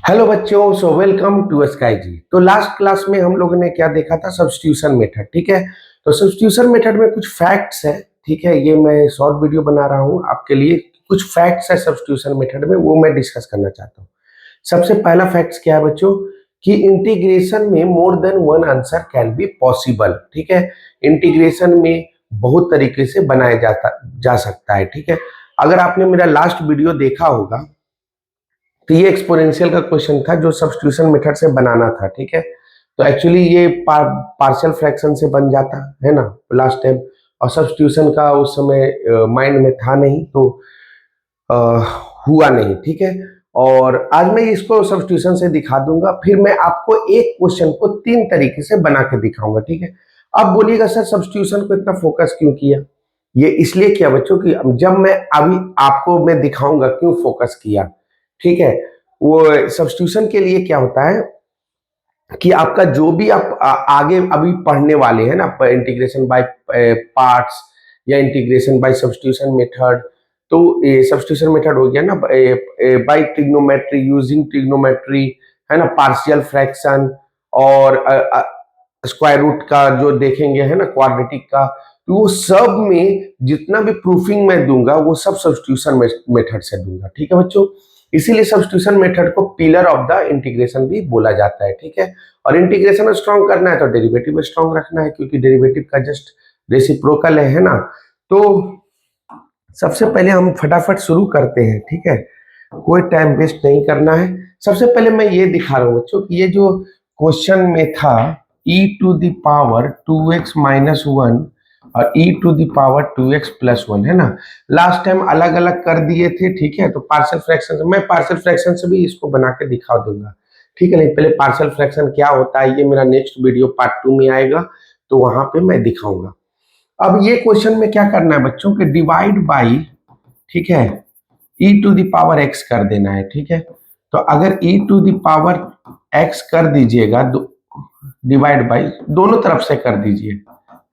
Hello बच्चों, so welcome to sky जी। तो last class में हम लोगों ने क्या देखा था? Substitution method. ठीक है, तो सब्स्टिट्यूशन मेथड में कुछ फैक्ट्स है। ठीक है, ये मैं शॉर्ट वीडियो बना रहा हूँ आपके लिए। कुछ फैक्ट्स है सब्स्टिट्यूशन मेथड में, वो मैं डिस्कस करना चाहता हूँ। सबसे पहला फैक्ट्स क्या है बच्चों? कि इंटीग्रेशन में more than one answer can be possible. ठीक है, इंटीग्रेशन में बहुत तरीके से बनाया जा सकता है। ठीक है, अगर आपने मेरा लास्ट वीडियो देखा होगा तो ये एक्सपोनेंशियल का क्वेश्चन था जो सब्स्टिट्यूशन मेथड से बनाना था। ठीक है, तो एक्चुअली ये पार्शियल फ्रैक्शन से बन जाता है ना लास्ट टाइम, और सब्स्टिट्यूशन का उस समय माइंड में था नहीं, तो अ, हुआ नहीं। ठीक है, और आज मैं इसको सब्स्टिट्यूशन से दिखा दूंगा, फिर मैं आपको एक क्वेश्चन को तीन तरीके से बना के दिखाऊंगा। ठीक है, अब बोलिएगा सर सब्स्टिट्यूशन को इतना फोकस क्यों किया? ये इसलिए किया बच्चों कि जब मैं अभी आपको मैं दिखाऊंगा क्यों फोकस किया। ठीक है, वो सब्स्टिट्यूशन के लिए क्या होता है कि आपका जो भी आप आगे अभी पढ़ने वाले हैं ना, इंटीग्रेशन बाय पार्ट्स या इंटीग्रेशन बाय सब्स्टिट्यूशन मेथड, तो ये सब्स्टिट्यूशन मेथड हो गया ना, बाय ट्रिग्नोमेट्री, यूजिंग ट्रिग्नोमेट्री, है ना, पार्शियल फ्रैक्शन, और स्क्वायर रूट का जो देखेंगे है ना, क्वाड्रेटिक का, तो वो सब में जितना भी प्रूफिंग मैं दूंगा वो सब सब्स्टिट्यूशन मेथड से दूंगा। ठीक है बच्चों, इसीलिए सब्स्टिट्यूशन मेथड को पिलर ऑफ द इंटीग्रेशन भी बोला जाता है। ठीक है, और इंटीग्रेशन स्ट्रॉन्ग करना है तो डेरिवेटिव स्ट्रॉन्ग रखना है, क्योंकि डेरिवेटिव का जस्ट रेसिप्रोकल है ना। तो सबसे पहले हम फटाफट शुरू करते हैं। ठीक है, कोई टाइम वेस्ट नहीं करना है। सबसे पहले मैं ये दिखा रहा हूँ बच्चों कि ये जो क्वेश्चन में था e to the power 2x minus one और e to the power 2x plus one, है ना, लास्ट टाइम अलग अलग कर दिए थे। ठीक है, तो पार्शियल फ्रैक्शन से मैं पार्शियल फ्रैक्शन से भी इसको बना के दिखा दूंगा। ठीक है, नहीं पहले पार्शियल फ्रैक्शन क्या होता है ये मेरा नेक्स्ट वीडियो पार्ट 2 में आएगा, तो वहां पे मैं दिखाऊंगा। अब ये क्वेश्चन में क्या करना है बच्चों के डिवाइड बाई, ठीक है, e to the power x कर देना है। ठीक है, तो अगर e to the power x कर दीजिएगा, डिवाइड बाई दोनों तरफ से कर दीजिए,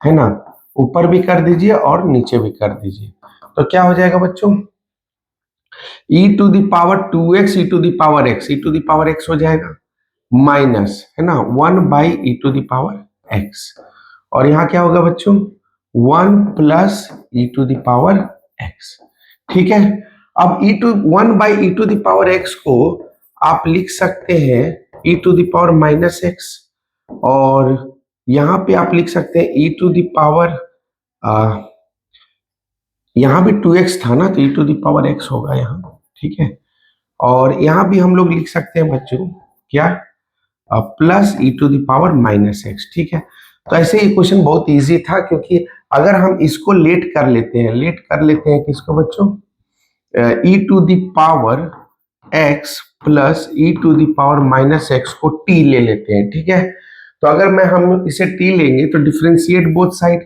है ना, ऊपर भी कर दीजिए और नीचे भी कर दीजिए, तो क्या हो जाएगा बच्चों? e to the power 2x e to the power x, e to the power x हो जाएगा माइनस, है ना, 1 by e to the power x, और यहाँ क्या होगा बच्चों? 1 plus e to the power x। ठीक है, अब e to 1 by e to the power x को आप लिख सकते हैं e to the power minus x, और यहाँ पे आप लिख सकते हैं e टू द पावर, यहाँ भी 2x था ना, तो e to the power x होगा यहाँ। ठीक है, और यहाँ भी हम लोग लिख सकते हैं बच्चों क्या, plus e to the power minus x. ठीक है, तो ऐसे ये क्वेश्चन बहुत इजी था, क्योंकि अगर हम इसको लेट कर लेते हैं किसको बच्चों? E to the power x plus e to the power minus x को टी ले लेते हैं। ठीक है, तो अगर हम इसे टी लेंगे तो differentiate both side,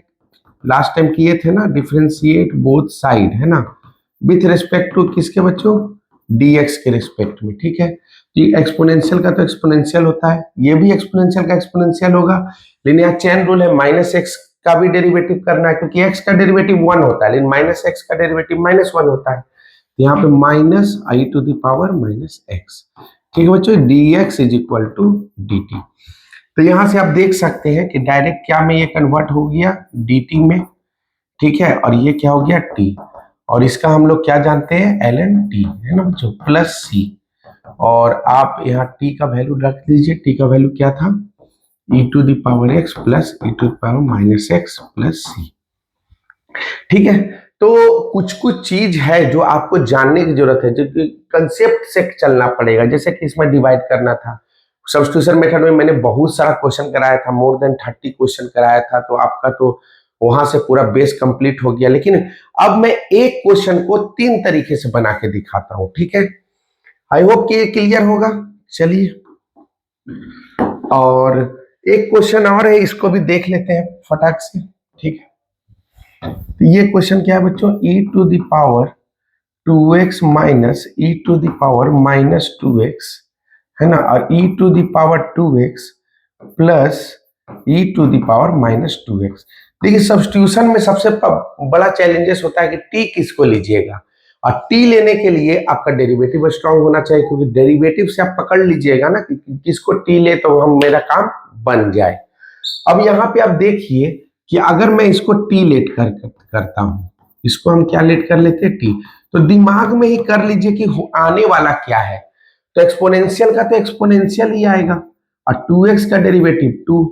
last time किए थे ना, डिफ्रेंशिएट बोथ साइड, है ना, विथ रिस्पेक्ट टू किसके बच्चों? dx के रिस्पेक्ट में। ठीक है, तो ये एक्सपोनेंशियल का तो एक्सपोनेंशियल होता है, ये भी एक्सपोनेंशियल का एक्सपोनेंशियल होगा, लेकिन यहाँ चेन रूल है, माइनस एक्स का भी डेरिवेटिव करना है, क्योंकि x का डेरिवेटिव 1 होता है, लेकिन माइनस एक्स का डेरिवेटिव माइनस 1 होता है, तो यहाँ पे minus e to the power minus x. ठीक है बच्चों, dx is equal to dt। तो यहाँ से आप देख सकते हैं कि डायरेक्ट क्या में ये कन्वर्ट हो गया dt में। ठीक है, और ये क्या हो गया t, और इसका हम लोग क्या जानते हैं? ln t, है ना बच्चों, प्लस c, और आप यहाँ t का वैल्यू रख दीजिए। t का वैल्यू क्या था? e to the power x प्लस e to the power minus x plus c। ठीक है, तो कुछ कुछ चीज है जो आपको जानने की जरूरत है, जो कंसेप्ट से चलना पड़ेगा। जैसे कि इसमें डिवाइड करना था, सब्स्टिट्यूशन मेथड में मैंने बहुत सारा क्वेश्चन कराया था, मोर देन 30 क्वेश्चन कराया था, तो आपका तो वहां से पूरा बेस कंप्लीट हो गया। लेकिन अब मैं एक क्वेश्चन को तीन तरीके से बना के दिखाता हूं। ठीक है, आई होप कि ये क्लियर होगा। चलिए, और एक क्वेश्चन और है, इसको भी देख लेते हैं फटाक से। ठीक है, तो ये क्वेश्चन क्या है बच्चों? e to the power 2x minus e to the power minus 2x, है ना, और e to the power 2x plus e to the power minus 2x। देखिए, सब्स्टिट्यूशन में सबसे बड़ा चैलेंजेस होता है कि t किसको लीजिएगा, और टी लेने के लिए आपका डेरिवेटिव स्ट्रांग होना चाहिए, क्योंकि डेरिवेटिव से आप पकड़ लीजिएगा ना कि किसको टी ले तो हम मेरा काम बन जाए। अब यहाँ पे आप देखिए कि अगर मैं इसको टी लेट करता हूं, इसको हम क्या लेट कर लेते हैं टी, तो दिमाग में ही कर लीजिए कि आने वाला क्या है। तो एक्सपोनेंशियल का तो एक्सपोनेंशियल ही आएगा, और 2x का डेरिवेटिव 2,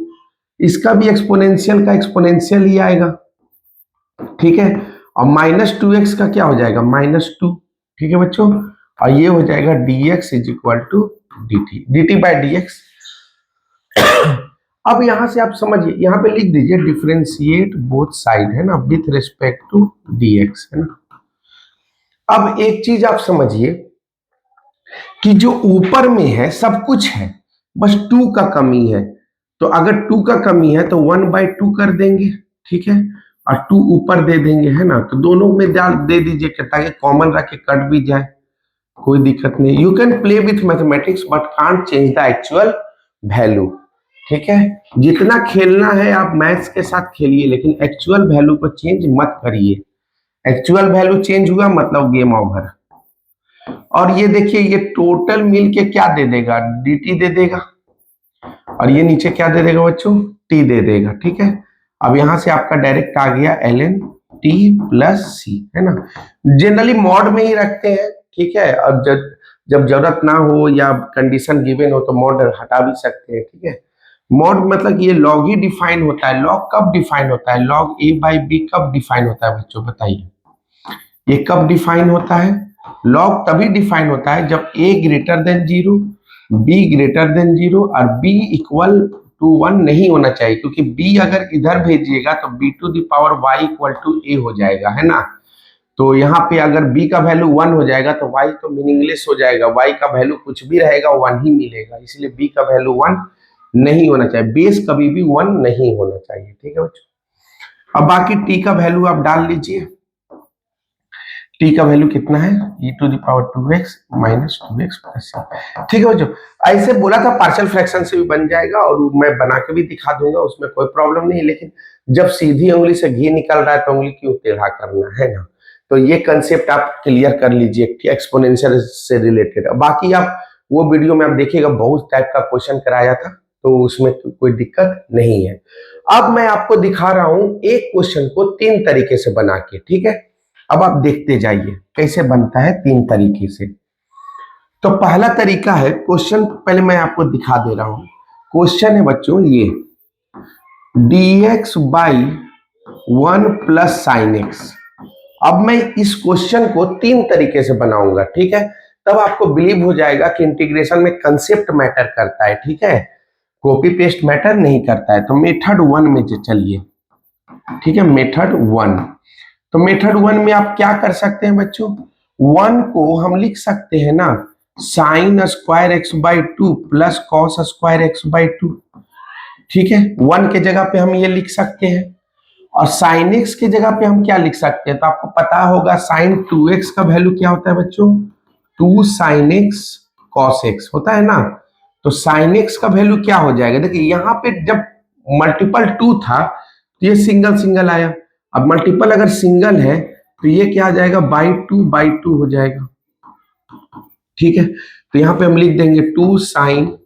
इसका भी एक्सपोनेंशियल का एक्सपोनेंशियल ही आएगा, ठीक है। और -2x का क्या हो जाएगा -2, ठीक है बच्चों। और ये हो जाएगा dx is equal to dt by dx। अब यहां से आप समझिए, यहां पे लिख दीजिए डिफरेंशिएट बोथ साइड, है ना, विथ रिस्पेक्ट टू dx, है ना। अब एक चीज आप समझिए कि जो ऊपर में है सब कुछ है, बस 2 का कमी है। तो अगर 2 का कमी है तो 1/2 कर देंगे, ठीक है, और 2 ऊपर दे देंगे, है ना। तो दोनों में डाल दे दीजिए ताकि कॉमन रख के कट भी जाए, कोई दिक्कत नहीं। You can play with mathematics but can't change the actual value, ठीक है। जितना खेलना है आप मैथ्स के साथ खेलिए, लेकिन एक्चुअल वैल्यू को चेंज मत करिए। एक्चुअल वैल्यू चेंज हुआ मतलब गेम ओवर। और ये देखिए, ये टोटल मिल के क्या दे देगा, dt दे देगा, और ये नीचे क्या दे देगा बच्चों, t दे देगा, ठीक है। अब यहां से आपका डायरेक्ट आ गया ln t प्लस c, है ना। जनरली मॉड में ही रखते हैं, ठीक है। अब जब जरूरत ना हो या कंडीशन गिवन हो तो मॉड हटा भी सकते हैं, ठीक है। मॉड मतलब ये लॉग ही डिफाइन होता है। लॉग कब डिफाइन होता है, लॉग a/b कब डिफाइन होता है बच्चों, बताइए। ये कब डिफाइन होता है, लॉग तभी डिफाइन होता है जब a greater than 0, b greater than 0 और b इक्वल टू 1 नहीं होना चाहिए, क्योंकि b अगर इधर भेजिएगा तो b to the power y equal to a हो जाएगा, है ना। तो यहाँ पे अगर b का वैल्यू 1 हो जाएगा तो y तो मीनिंगलेस हो जाएगा, y का वैल्यू कुछ भी रहेगा 1 ही मिलेगा, इसलिए b का वैल्यू 1 नहीं होना चाहिए, बेस कभी भी 1 नहीं होना चाहिए, ठीक है बच्चों। अब बाकी t का वैल्यू आप डाल लीजिए, t का वैल्यू कितना है, e to the power 2x minus 2x plus, ठीक है बच्चों। ऐसे बोला था पार्शियल फ्रैक्शन से भी बन जाएगा, और मैं बना के भी दिखा दूंगा, उसमें कोई प्रॉब्लम नहीं। लेकिन जब सीधी उंगली से घी निकल रहा है तो उंगली क्यों टेढ़ा करना, है ना। तो ये कंसेप्ट आप क्लियर कर लीजिए एक्सपोनेंशियल से रिलेटेड। बाकी आप वो वीडियो में आप देखिएगा, बहुत टाइप का क्वेश्चन कराया था, तो उसमें कोई दिक्कत नहीं है। अब मैं आपको दिखा रहा हूं एक क्वेश्चन को 3 तरीके से बना के, ठीक है। अब आप देखते जाइए कैसे बनता है 3 तरीके से। तो पहला तरीका है, क्वेश्चन पहले मैं आपको दिखा दे रहा हूं। क्वेश्चन है बच्चों ये dx by 1 plus sine x. अब मैं इस क्वेश्चन को 3 तरीके से बनाऊंगा, ठीक है। तब आपको बिलीव हो जाएगा कि इंटीग्रेशन में कंसेप्ट मैटर करता है, ठीक है, कॉपी पेस्ट मैटर नहीं करता है। तो मेथड 1 में चलिए, ठीक है, मेथड 1। तो मेथड 1 में आप क्या कर सकते हैं बच्चों, 1 को हम लिख सकते हैं ना sine square x by 2 plus cos square x by 2, ठीक है। 1 के जगह पे हम ये लिख सकते हैं, और साइन एक्स की जगह पे हम क्या लिख सकते हैं, तो आपको पता होगा साइन 2x का वैल्यू क्या होता है बच्चों, 2 साइन एक्स कॉस एक्स होता है ना। तो साइन एक्स का वैल्यू क्या हो जाएगा, देखिए यहाँ पे जब मल्टीपल 2 था तो ये सिंगल सिंगल आया, अब मल्टीपल अगर सिंगल है तो ये क्या आ जाएगा, बाई टू हो जाएगा, ठीक है। तो यहाँ पे हम लिख देंगे 2 sine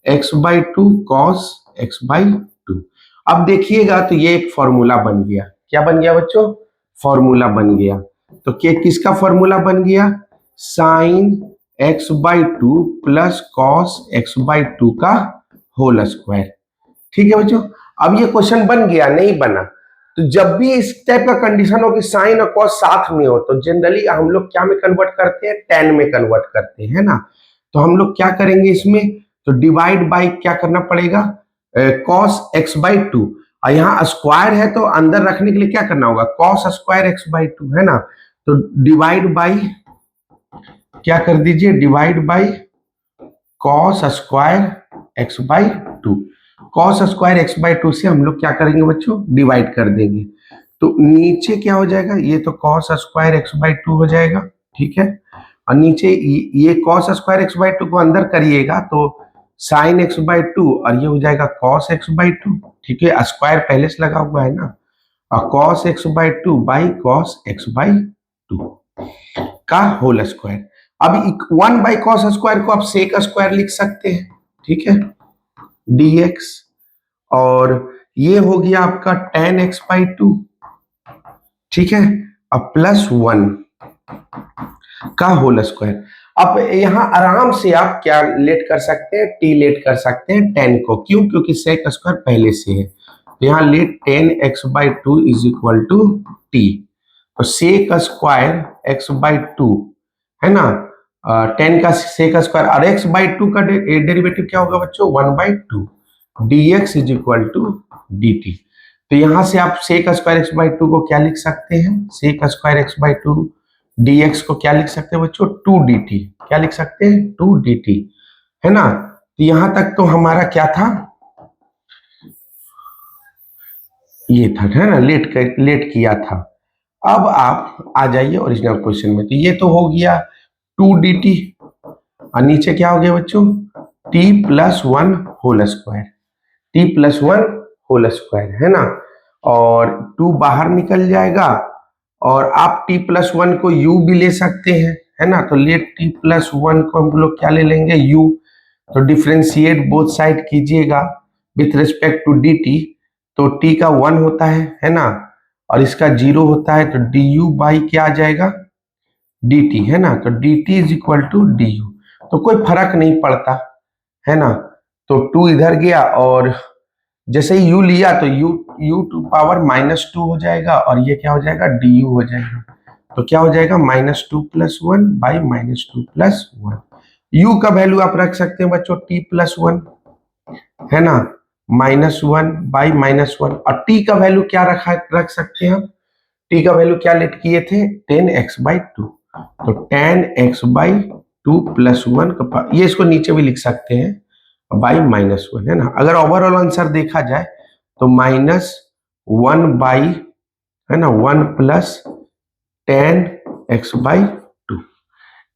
x by 2 cos x by 2। अब देखिएगा तो ये एक फॉर्मूला बन गया, क्या बन गया बच्चों, फॉर्मूला बन गया। तो क्या किसका फॉर्मूला बन गया, sine x by 2 plus cos x by 2 का होल स्क्वायर, ठीक है बच्चों। अब ये क्वेश्चन बन गया, नहीं बना। तो जब भी इस टाइप का कंडीशन हो कि साइन और कॉस साथ में हो तो जनरली हम लोग क्या में कन्वर्ट करते हैं, टेन में कन्वर्ट करते हैं ना। तो हम लोग क्या करेंगे इसमें, तो डिवाइड बाई क्या करना पड़ेगा, कॉस एक्स बाई 2, और यहाँ स्क्वायर है तो अंदर रखने के लिए क्या करना होगा, कॉस स्क्वायर एक्स बाई 2, है ना। तो डिवाइड बाई क्या कर दीजिए, divide by cos square x by 2। Cos square x by 2 से हम लोग क्या करेंगे बच्चों, डिवाइड कर देंगे। तो नीचे क्या हो जाएगा, ये तो कॉस स्क्वायर एक्स बाई 2 हो जाएगा, ठीक है। और नीचे ये कॉस स्क्वायर एक्स बाई 2 को अंदर करिएगा तो साइन एक्स बाई 2, और ये हो जाएगा कॉस एक्स बाई 2, ठीक है। स्क्वायर पहले से लगा हुआ है ना, और cos x by 2 by cos x by 2। का होल स्क्वायर। अब 1/cos² को आप सेक स्क्वायर लिख सकते हैं, ठीक है, dx, और ये हो गया आपका tan x/2, ठीक है, अब +1 का होल स्क्वायर। अब यहां आराम से आप क्या लेट कर सकते हैं, t लेट कर सकते हैं tan को, क्यों, क्योंकि सेक स्क्वायर पहले से है, तो यहां let tan x/2 is equal to t, तो सेक स्क्वायर x/2 है ना, 10 का सेक स्क्वायर, और x/2 का डेरिवेटिव क्या होगा बच्चों, 1/2, dx is equal to dt। तो यहां से आप सेक स्क्वायर x/2 को क्या लिख सकते हैं, सेक स्क्वायर x/2 dx को क्या लिख सकते हैं बच्चों, 2dt, क्या लिख सकते हैं, 2dt, है ना। तो यहां तक तो हमारा क्या था, ये था, है ना, लेट किया था। अब आप आ जाइए ओरिजिनल क्वेश्चन में, तो ये तो हो गया 2dt, और नीचे क्या हो गया बच्चों, t+1 whole square, t+1 whole square, है ना, और 2 बाहर निकल जाएगा, और आप t+1 को u भी ले सकते हैं, है ना, तो लेट t+1 को हम लोग क्या ले लेंगे, u, तो डिफ्रेंशिएट बोथ साइड कीजिएगा विथ रिस्पेक्ट टू dt, तो t का 1 होता है ना, और इसका 0 होता है, तो du बाई क्या आ जाएगा, dt, है ना, तो dt is equal to du, तो कोई फर्क नहीं पड़ता, है ना, तो 2 इधर गया, और जैसे ही u लिया तो u टू पावर -2 हो जाएगा, और ये क्या हो जाएगा, du हो जाएगा, तो क्या हो जाएगा, -2 + 1 बाई -2 + 1, u का वैल्यू आप रख सकते हैं बच्चों t+1, है ना, -1 बाई -1, और t का वैल्यू क्या रख सकते हैं हम, t का वैल्यू क्या लेट किए थे, tan x/2, तो tan x/2 + 1 का, ये इसको नीचे भी लिख सकते हैं बाई -1, है ना। अगर ओवरऑल आंसर देखा जाए तो -1 बाई, है ना, 1 प्लस tan x/2,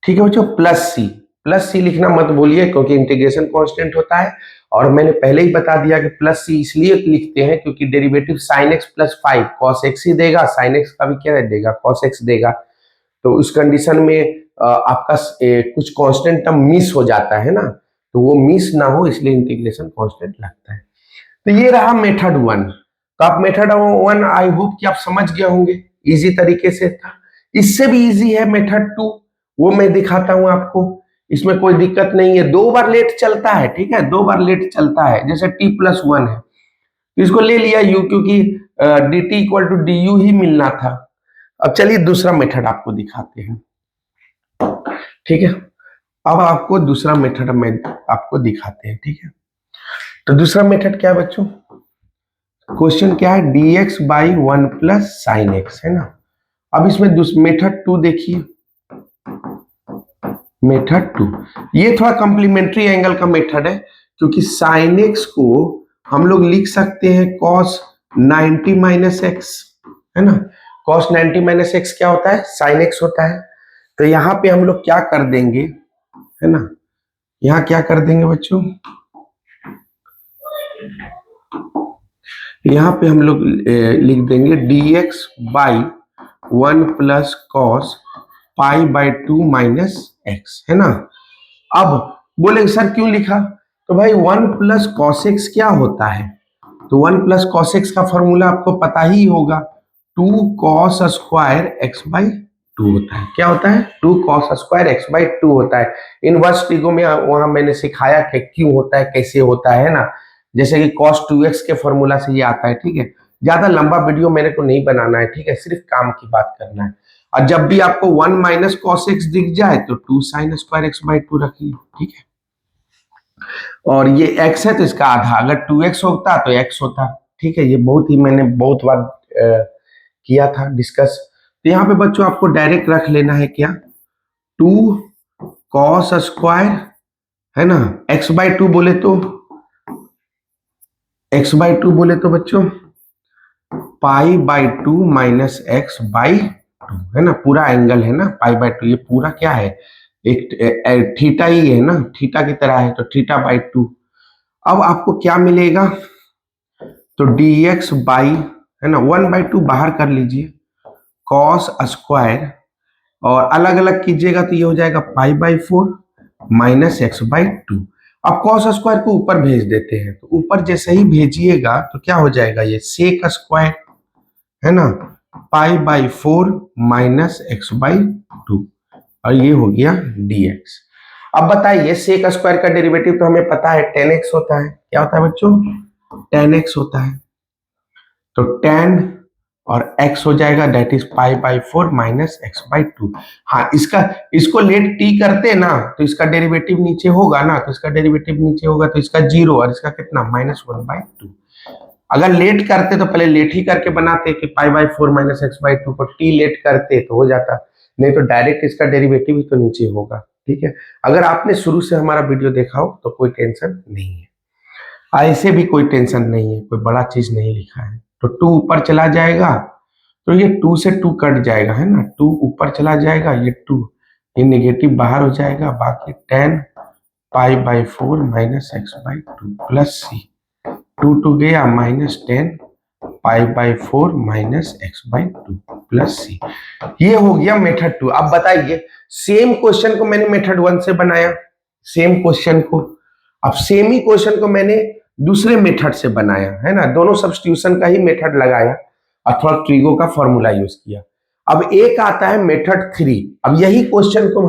ठीक है बच्चों, प्लस सी लिखना मत भूलिए, क्योंकि इंटीग्रेशन कांस्टेंट होता है, और मैंने पहले ही बता दिया कि प्लस सी इसलिए लिखते हैं क्योंकि derivative sin x + 5 cos x ही देगा, sin x का भी क्या देगा, cos x देगा, तो उस कंडीशन में आपका कुछ कांस्टेंट टर्म मिस हो जाता है ना, तो वो मिस ना हो इसलिए इंटीग्रेशन कांस्टेंट लगता है। तो ये रहा मेथड 1, तो आप मेथड 1 आई होप कि आप समझ गए होंगे, इजी तरीके से था। इससे भी इजी है मेथड 2, वो मैं दिखाता हूं आपको, इसमें कोई दिक्कत नहीं है, 2 बार लेट चलता है, ठीक है, 2 बार लेट चलता है, जैसे t+1 है, तो इसको ले लिया u, क्योंकि dt इक्वल टू du ही मिलना था। अब चलिए दूसरा मेथड आपको दिखाते हैं, ठीक है, अब आपको दूसरा मेथड में आपको दिखाते हैं, ठीक है। तो दूसरा मेथड क्या है बच्चों, क्वेश्चन क्या है, dx/1 + sin x, है ना। अब इसमें मेथड 2 देखिए, मेथड 2 ये थोड़ा कॉम्प्लीमेंट्री एंगल का मेथड है, क्योंकि sin x को हम लोग लिख सकते हैं cos 90 - x, है ना, cos 90 - x क्या होता है, sin x होता है, तो यहाँ पे हम लोग क्या कर देंगे, है ना, यहाँ क्या कर देंगे बच्चों, यहाँ पे हम लोग लिख देंगे dx/1 + cos π/2 - x, है ना। अब बोलेंगे सर क्यों लिखा, तो भाई 1 + cos x क्या होता है, तो 1 + cos x का फॉर्मूला आपको पता ही होगा, 2 cos² x/2 होता है, क्या होता है, 2 cos² x/2 होता है। इनवर्स ट्रिगो में वहां मैंने सिखाया कि क्यों होता है, कैसे होता है ना, जैसे कि cos 2x के फॉर्मूला से ये आता है, ठीक है। ज्यादा लंबा वीडियो मेरे को नहीं बनाना है, ठीक है, सिर्फ काम की बात करना है, और जब भी आपको 1 - cos x दिख जाए तो 2 sin² x/2 रखिए, ठीक है, और ये x है तो इसका आधा, अगर 2x होता तो x होता, ठीक है, ये बहुत ही मैंने बहुत बार किया था डिस्कस। तो यहाँ पे बच्चों आपको डायरेक्ट रख लेना है क्या, 2 cos², है ना, x/2 बोले तो, x/2 बोले तो बच्चों π/2 - x/2, है ना, पूरा एंगल है ना, π/2, ये पूरा क्या है, एक थीटा ही है ना, थीटा की तरह है, तो θ/2। अब आपको क्या मिलेगा, तो dx/, है ना, 1/2 बाहर कर लीजिए, cos² और अलग अलग कीजिएगा तो ये हो जाएगा π/4 माइनस x/2। अब cos स्क्वायर को ऊपर भेज देते हैं, तो ऊपर जैसे ही भेजिएगा तो क्या हो जाएगा, ये sec स्क्वायर है ना, π/4 माइनस x/2, और ये हो गया dx। अब बताइए sec स्क्वायर का डेरिवेटिव तो हमें पता है tan x होता है। क्या होता है बच्चों, tan x होता है। तो tan और x हो जाएगा दैट इज π/4 माइनस x/2। हाँ, इसको लेट t करते ना तो इसका डेरिवेटिव नीचे होगा ना, तो इसका डेरिवेटिव नीचे होगा तो इसका 0 और इसका कितना -1/2। अगर लेट करते तो पहले लेट ही करके बनाते कि π/4 माइनस x/2 को t लेट करते तो हो जाता, नहीं तो डायरेक्ट इसका डेरिवेटिव ही तो नीचे होगा। ठीक है, अगर आपने शुरू से हमारा वीडियो देखा हो तो कोई टेंशन नहीं है, ऐसे भी कोई टेंशन नहीं है, कोई बड़ा चीज नहीं लिखा है। तो 2 ऊपर चला जाएगा तो ये 2 से 2 कट जाएगा है ना, 2 ऊपर चला जाएगा, ये 2 ये नेगेटिव बाहर हो जाएगा, बाकी tan π/4 minus x/2 plus c, 2 गया minus tan π/4 minus x/2 plus c। ये हो गया मेथड 2। अब बताइए, सेम क्वेश्चन को मैंने मेथड 1 से बनाया, सेम क्वेश्चन को, अब सेम ही क्वेश्चन को मैंने दूसरे मेथड से बनाया है ना, दोनों सब्स्टिट्यूशन का ही मेथड लगाया और थोड़ा ट्रिगो का फॉर्मूला यूज किया। अब एक आता है मेथड 3। अब यही क्वेश्चन को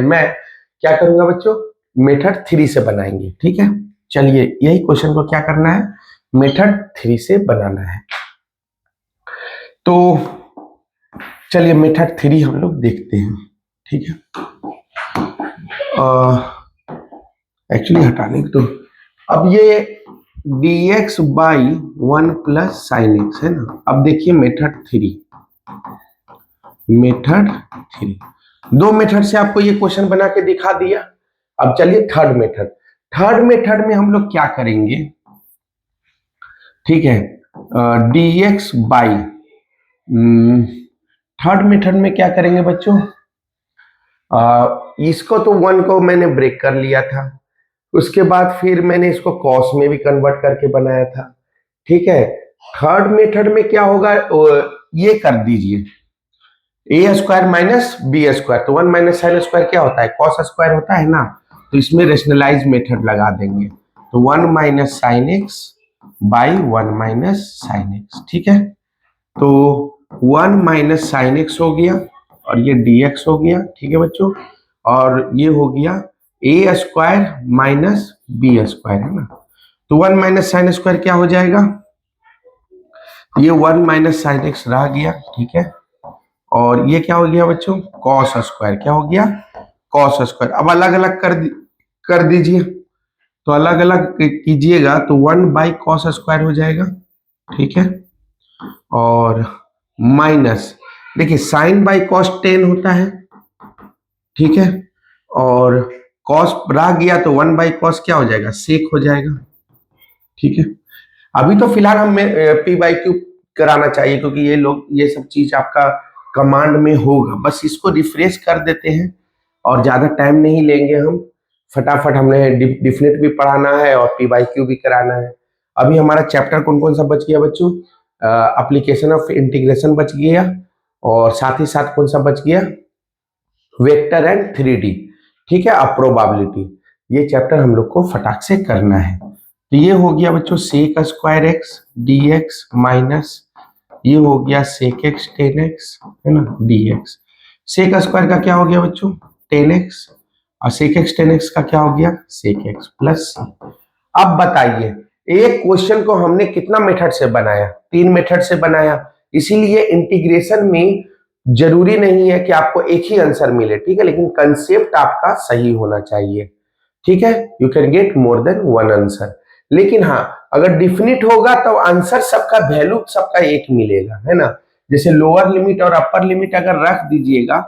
मैं क्या करूंगा बच्चों, मेथड 3 से बनाएंगे। ठीक है, चलिए यही क्वेश्चन को क्या करना है, मेथड 3 से बनाना है। तो चलिए मेथड 3 हम लोग देखते हैं। ठीक है, एक्चुअली हटाने तो अब ये dx/1 प्लस साइन एक्स है ना। अब देखिए मेथड 3, मेथड 3 दो मेथड से आपको ये क्वेश्चन बना के दिखा दिया। अब चलिए थर्ड मेथड, थर्ड मेथड में हम लोग क्या करेंगे, ठीक है, dx/, थर्ड मेथड में क्या करेंगे बच्चों, इसको तो 1 को मैंने ब्रेक कर लिया था, उसके बाद फिर मैंने इसको कॉस में भी कन्वर्ट करके बनाया था। ठीक है, थर्ड मेथड में क्या होगा, ये कर दीजिए ए स्क्वायर माइनस बी स्क्वायर, तो 1 माइनस साइन स्क्वायर क्या होता है, कॉस स्क्वायर होता है ना, तो इसमें रेशनलाइज मेथड लगा देंगे, तो 1 minus sine x by 1 minus sine x. ठीक है, तो 1 माइनस साइन एक्स हो गया और ये dx हो गया। ठीक है बच्चों, और ये हो गया ए स्क्वायर माइनस बी स्क्वायर है ना, तो 1 माइनस साइन स्क्वायर क्या हो जाएगा, ये 1 माइनस साइन एक्स रह गया। ठीक है, और ये क्या हो गया बच्चों, कॉस स्क्वायर, क्या हो गया, कॉस स्क्वायर। अब अलग अलग कर दीजिए, तो अलग अलग कीजिएगा तो 1 बाई कॉस स्क्वायर हो जाएगा। ठीक है, और माइनस, देखिए साइन बाई कॉस 10 होता है। ठीक है, और कॉस रह गया तो 1 बाई कॉस क्या हो जाएगा, सेक हो जाएगा। ठीक है, अभी तो फिलहाल हम p/q कराना चाहिए क्योंकि ये सब चीज आपका कमांड में होगा, बस इसको रिफ्रेश कर देते हैं और ज्यादा टाइम नहीं लेंगे हम, फटाफट हमने डिफिनेट भी पढ़ाना है और p/q भी कराना है। अभी हमारा चैप्टर कौन कौन सा बच गया बच्चों, एप्लीकेशन ऑफ इंटीग्रेशन बच गया, और साथ ही साथ कौन सा बच गया, वेक्टर एंड 3D। ठीक है, अब प्रोबेबिलिटी, ये चैप्टर हम लोग को फटाक से करना है। तो ये हो गया बच्चों sec square x dx minus ये हो गया सेक एक्स 10x है ना dx। सेक स्क्वायर का क्या हो गया बच्चों 10x, और सेक एक्स 10x का क्या हो गया सेक एक्स प्लस c। अब बताइए, एक क्वेश्चन को हमने कितना मेथड से बनाया, 3 मेथड से बनाया, इसीलिए इंटीग्रेशन में जरूरी नहीं है कि आपको एक ही आंसर मिले। ठीक है, लेकिन कंसेप्ट आपका सही होना चाहिए। ठीक है, you can get more than 1 answer, लेकिन हाँ अगर डिफिनिट होगा तो आंसर सबका वैल्यू सबका एक मिलेगा है ना। जैसे लोअर लिमिट और अपर लिमिट अगर रख दीजिएगा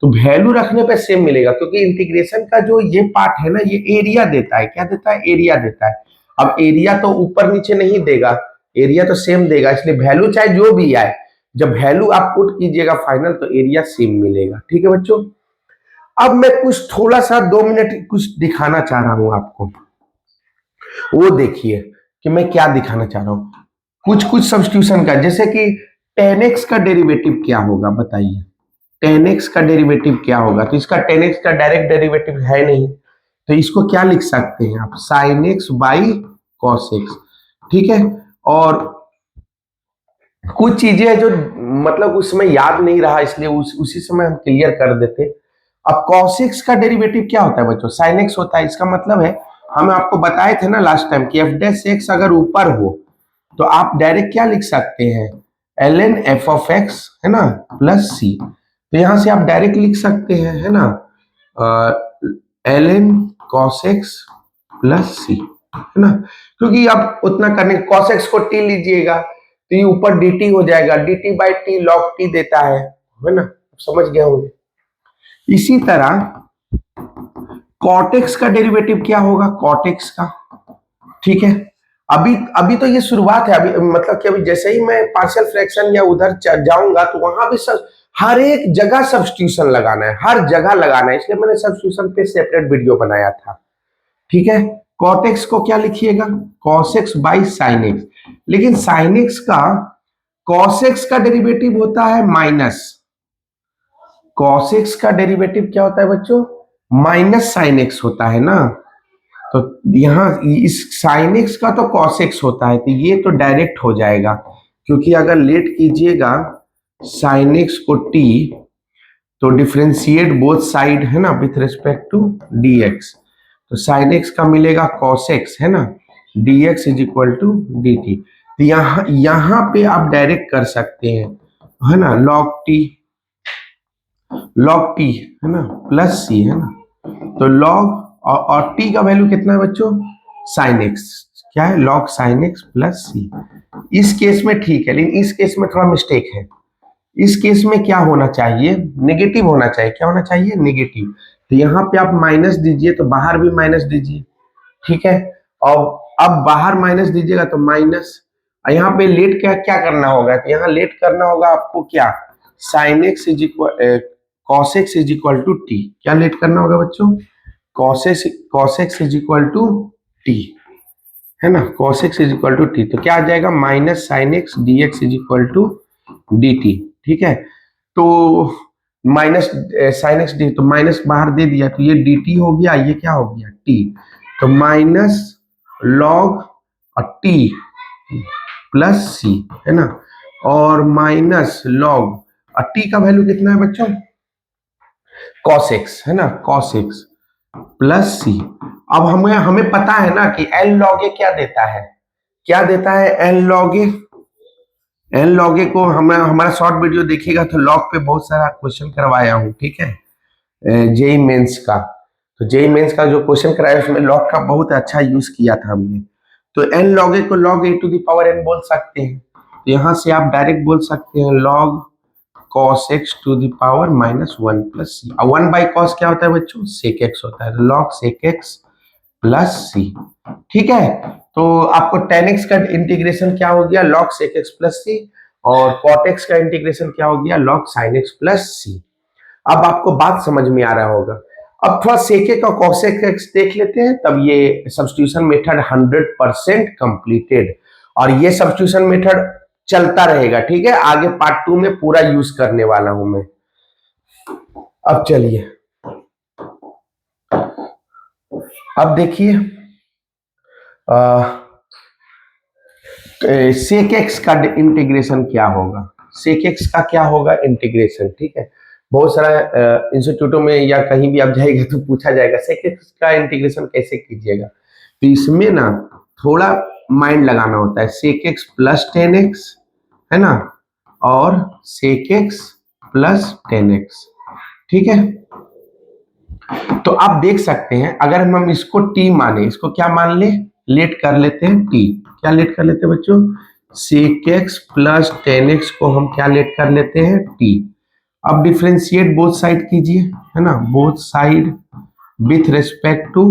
तो वैल्यू रखने पे सेम मिलेगा, क्योंकि इंटीग्रेशन का जो ये पार्ट है ना, ये एरिया देता है, क्या देता है, एरिया देता है। अब एरिया तो ऊपर नीचे नहीं देगा, एरिया तो सेम देगा, इसलिए वैल्यू चाहे जो भी आए, जब वैल्यू आप पुट कीजिएगा फाइनल तो एरिया सेम मिलेगा। ठीक है बच्चों, अब मैं कुछ थोड़ा सा 2 मिनट कुछ दिखाना चाह रहा हूं आपको, वो देखिए कि मैं क्या दिखाना चाह रहा हूं। कुछ सब्स्टिट्यूशन का, जैसे कि tan x का डेरिवेटिव क्या होगा बताइए, टेन एक्स का डेरिवेटिव क्या होगा, तो इसका टेन एक्स का डायरेक्ट डेरिवेटिव है नहीं, तो इसको क्या लिख सकते हैं आप, sine x by cos x. ठीक है, और कुछ चीजें हैं जो मतलब उस समय याद नहीं रहा, इसलिए उसी समय हम क्लियर कर देते। अब cos x का डेरिवेटिव क्या होता है बच्चों, sin x होता है। इसका मतलब है, हम आपको बताए थे ना लास्ट टाइम कि f डैश x अगर ऊपर हो तो आप डायरेक्ट क्या लिख सकते हैं, ln f ऑफ x, है ना, प्लस c। तो यहां से आप डायरेक्ट लिख सकते हैं, है ना, ln cos x plus c, है ना, क्योंकि आप उतना करने, cos x को t लीजिएगा तो ये ऊपर dt हो जाएगा, dt by T log t देता है ना, समझ गया होंगे। इसी तरह cot x का डेरिवेटिव क्या होगा, cot x का, ठीक है। अभी अभी तो ये शुरुआत है, अभी मतलब कि अभी जैसे ही मैं पार्शियल फ्रैक्शन या उधर जाऊंगा तो वहां भी सब हर एक जगह सब्स्टिट्यूशन लगाना है, हर जगह लगाना है, इसलिए मैंने सब्स्टिट्यूशन पे सेपरेट वीडियो बनाया था। ठीक है, cot x को क्या लिखिएगा, cos x by sin x, लेकिन sin x का cos x का डेरिवेटिव होता है माइनस, cos x का डेरिवेटिव क्या होता है बच्चों, माइनस sin x होता है ना, तो यहाँ इस sin x का तो cos x होता है, तो ये तो डायरेक्ट हो जाएगा, क्योंकि अगर लेट कीजिएगा sin x को t तो डिफरेंशिएट बोथ साइड, है ना, विथ रिस्पेक्ट टू dx, तो sin x का मिलेगा cos x, है ना, dx is equal to dt। तो यहाँ पे आप डायरेक्ट कर सकते हैं, है ना, log t, है ना, प्लस c, है ना, तो log और t का वैल्यू कितना है बच्चों, sin x, क्या है, log sin x plus c। इस केस में ठीक है, लेकिन इस केस में थोड़ा मिस्टेक है। इस केस में क्या होना चाहिए, नेगेटिव होना चाहिए, क्या होना चाहिए, नेगेटिव। तो यहाँ पे आप माइनस दीजिए तो बाहर भी माइनस दीजिए, ठीक है, और अब बाहर माइनस दीजिएगा तो माइनस, यहाँ पे लेट क्या क्या करना होगा, तो यहाँ लेट करना होगा आपको क्या, sin x is equal cos x is equal to t, क्या लेट करना होगा बच्चों, cos x is equal to t, है ना, cos x is equal to t, तो क्या आ जाएगा, minus sin x dx is equal to dt। ठीक है, तो माइनस sin x डी, तो माइनस बाहर दे दिया तो ये dt हो गया, ये क्या हो गया t, तो minus log t plus c, है ना, और माइनस log t का वैल्यू कितना है बच्चों, cos x, है ना, cos x प्लस c। अब हमें पता है ना कि n log a क्या देता है, क्या देता है n log a, n log a को हमारा शॉर्ट वीडियो देखिएगा तो log पे बहुत सारा क्वेश्चन करवाया हूँ, ठीक है, जेई मेंस का, तो जेई मेंस का जो क्वेश्चन कराया उसमें log का बहुत अच्छा यूज किया था हमने। तो n log a को log a to the power n बोल सकते हैं, तो यहाँ से आप डायरेक्ट बोल सकते हैं log cos x to the power minus one plus C, one by cos क्या होता है बच्चों, सेक x होता है, log sec x plus C. ठीक है, तो आपको tan x का इंटीग्रेशन क्या हो गया, log सेक x प्लस सी, और cot x का इंटीग्रेशन क्या हो गया, log sin x प्लस सी। अब आपको बात समझ में आ रहा होगा। अब थोड़ा सेकेक और cosec x देख लेते हैं, तब ये सब्स्टिट्यूशन मेथड 100% कंप्लीटेड, और ये सब्स्टिट्यूशन मेथड चलता रहेगा, ठीक है, आगे पार्ट 2 में पूरा यूज करने वाला हूं मैं। अब चलिए, अब देखिए सेक एक्स का इंटीग्रेशन क्या होगा, सेक एक्स का क्या होगा इंटीग्रेशन, ठीक है, बहुत सारा इंस्टीट्यूटों में या कहीं भी आप जाएगा तो पूछा जाएगा सेक एक्स का इंटीग्रेशन कैसे कीजिएगा, तो इसमें ना थोड़ा माइंड लगाना होता है, sec x plus ten x, है ना, और sec x plus ten x, ठीक है। तो आप देख सकते हैं अगर हम इसको t माने, इसको क्या मान ले, लेट कर लेते हैं t, क्या लेट कर लेते हैं बच्चों, sec x plus ten x को हम क्या लेट कर लेते हैं t। अब डिफरेंशिएट बोथ साइड कीजिए, है ना, both side with respect to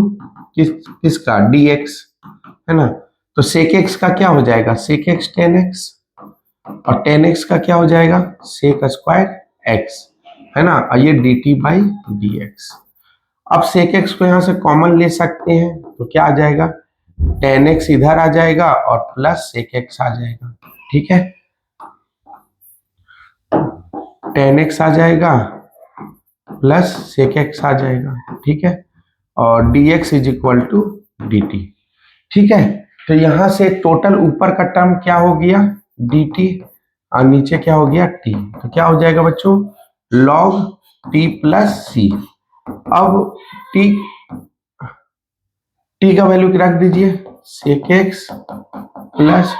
किसका dx, है ना, तो sec x का क्या हो जाएगा, sec x टेन एक्स, और टेन एक्स का क्या हो जाएगा sec स्क्वायर x, है ना, और ये dt बाई dx। अब sec x को यहां से कॉमन ले सकते हैं, तो क्या आ जाएगा, tan x इधर आ जाएगा और प्लस sec x आ जाएगा, ठीक है, tan x आ जाएगा प्लस सेक एक्स आ जाएगा, ठीक है, और dx is equal to dt, ठीक है। तो यहां से टोटल ऊपर का टर्म क्या हो गया dt और नीचे क्या हो गया t, तो क्या हो जाएगा बच्चों log t प्लस c। अब t का वैल्यू रख दीजिए सेक एक्स प्लस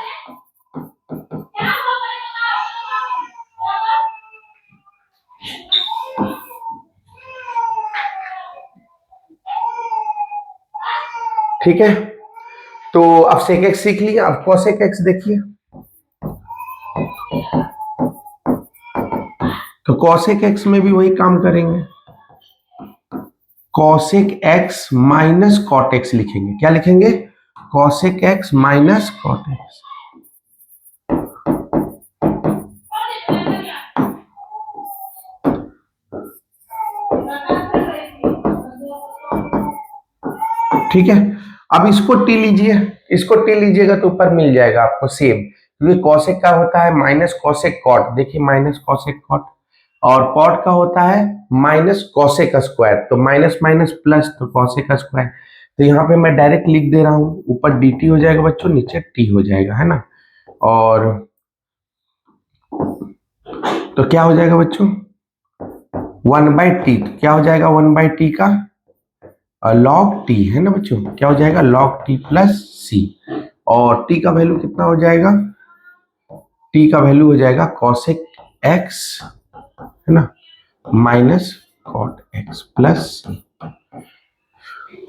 ठीक है। तो अब सेक एक्स सीख लिया, अब कॉसेक एक्स देखिए। तो कॉसेक एक्स में भी वही काम करेंगे, cosec x minus cot x लिखेंगे। क्या लिखेंगे cosec x minus cot x, ठीक है। अब इसको टी लीजिए, इसको टी लीजिएगा तो ऊपर मिल जाएगा आपको सेम, क्योंकि कॉसेक का होता है माइनस कॉसेक कॉट, देखिए माइनस कॉसेक कॉट, और कॉट का होता है माइनस कॉसेक स्क्वायर, तो माइनस माइनस प्लस तो कॉसेक स्क्वायर। तो यहाँ पे मैं डायरेक्ट लिख दे रहा हूँ, ऊपर डी टी हो जाएगा बच्चों, नीचे टी हो जाएगा, है ना। और तो क्या हो जाएगा बच्चों 1/t, तो क्या हो जाएगा 1/t का लॉग टी, है ना बच्चों, क्या हो जाएगा लॉग टी प्लस सी, और टी का वैल्यू कितना हो जाएगा, टी का वैल्यू हो जाएगा कॉसेक एक्स, है ना, minus cot x plus C.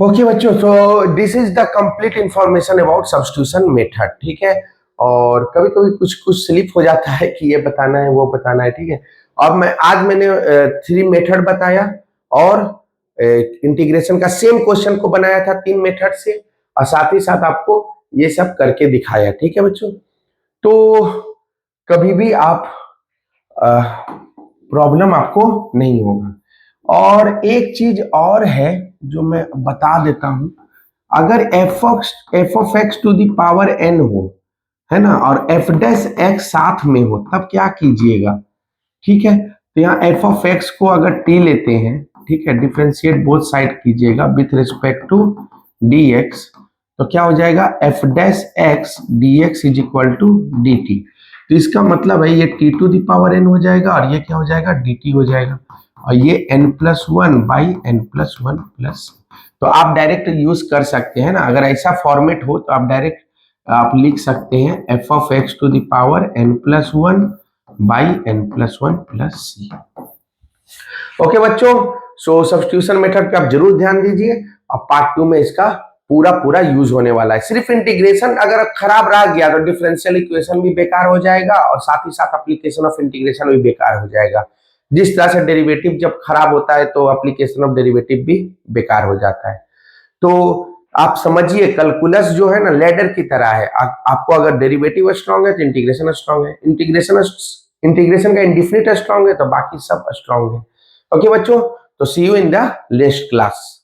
Okay बच्चों, तो this is the complete information about substitution method, ठीक है। और कभी कभी कुछ कुछ स्लिप हो जाता है कि ये बताना है वो बताना है, ठीक है। अब मैंने 3 मेथड बताया और इंटीग्रेशन का सेम क्वेश्चन को बनाया था 3 मेथड से, और साथ ही साथ आपको ये सब करके दिखाया, ठीक है बच्चों। तो कभी भी आप प्रॉब्लम आपको नहीं होगा। और एक चीज और है जो मैं बता देता हूं, अगर f of x to the power n हो, है ना, और एफ डैश एक्स साथ में हो, तब क्या कीजिएगा, ठीक है। तो यहाँ एफ ऑफ एक्स को अगर टी लेते हैं, ठीक है, डिफ्रेंशिएट बोथ साइड कीजिएगा with respect to d x, तो क्या हो जाएगा f dash x d x is equal to d t. तो इसका मतलब है ये t to the power n हो जाएगा और ये क्या हो जाएगा डी टी हो जाएगा, और ये n plus one by n plus one plus. तो आप डायरेक्ट यूज कर सकते हैं ना, अगर ऐसा फॉर्मेट हो तो आप डायरेक्ट आप लिख सकते हैं f of x to the power n plus one by n plus one plus C. Okay बच्चों, सो सब्स्टिट्यूशन मेथड पे आप जरूर ध्यान दीजिए, और पार्ट 2 में इसका पूरा पूरा यूज होने वाला है। सिर्फ इंटीग्रेशन अगर खराब रह गया तो डिफरेंशियल इक्वेशन भी बेकार हो जाएगा, और साथ ही साथ एप्लीकेशन ऑफ इंटीग्रेशन भी बेकार हो जाएगा। जिस तरह से डेरिवेटिव जब खराब होता है तो एप्लीकेशन ऑफ डेरिवेटिव भी बेकार हो जाता है। तो आप समझिए कैलकुलस जो है ना लैडर की तरह है, आपको अगर डेरिवेटिव स्ट्रांग है तो इंटीग्रेशन स्ट्रांग है, इंटीग्रेशन का इंडिफिनिट स्ट्रांग है तो बाकी सब स्ट्रांग है। ओके बच्चों, तो see you in the next class.